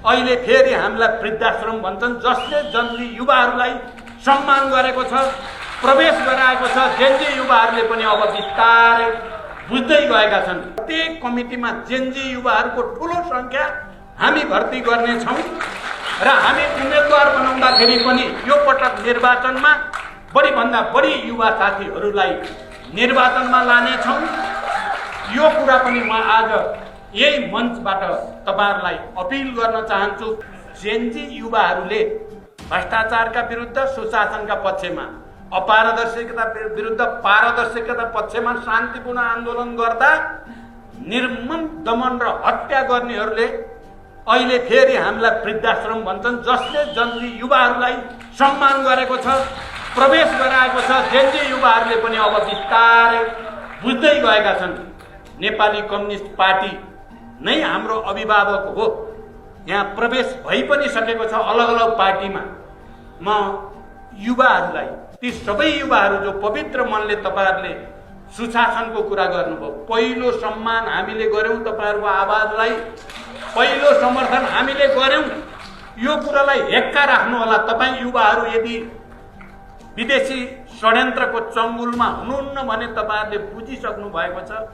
अहिले फेरि हामीलाई वृद्धाश्रम भन्छन्, जसले जन्जी युवाहरूलाई सम्मान गरेको छ, प्रवेश गराएको छ। जेन्जी युवाहरूले पनि अब बिस्तारै बुझ्दै गएका छन्। प्रत्येक कमिटीमा जेन्जी युवाहरूको ठुलो सङ्ख्या हामी भर्ती गर्नेछौँ र हामी उम्मेदवार बनाउँदाखेरि पनि यो पटक निर्वाचनमा बढीभन्दा बढी युवा साथीहरूलाई निर्वाचनमा लानेछौँ। यो कुरा पनि म आज यही मञ्चबाट तपाईहरुलाई अपील गर्न चाहन्छु। जेन्जी युवाहरूले भ्रष्टाचारका विरुद्ध सुशासनका पक्षमा, अपारदर्शिता विरुद्ध पारदर्शिता पक्षमा शान्तिपूर्ण आन्दोलन गर्दा निर्मम दमन र हत्या गर्नेहरूले अहिले फेरि हामीलाई वृद्धाश्रम भन्छन्, जसले जन्जी युवाहरूलाई सम्मान गरेको छ, प्रवेश गराएको छ। जेन्जी युवाहरूले पनि अब बिस्तारै बुझ्दै गएका छन्। नेपाली कम्युनिस्ट पार्टी नै हाम्रो अभिभावक हो। यहाँ प्रवेश भइ पनि सकेको छ अलग अलग पार्टीमा। म युवाहरूलाई, ती सबै युवाहरू जो पवित्र मनले तपाईहरुले सुशासनको कुरा गर्नुभयो, पहिलो सम्मान हामीले गर्यौं, तपाईहरुको आवाजलाई पहिलो समर्थन हामीले गर्यौं। यो कुरालाई हेक्का राख्नु होला। तपाई युवाहरू यदि विदेशी षड्यन्त्रको चङ्गुलमा हुनुहुन्न भने तपाईहरुले बुझिसक्नु भएको छ।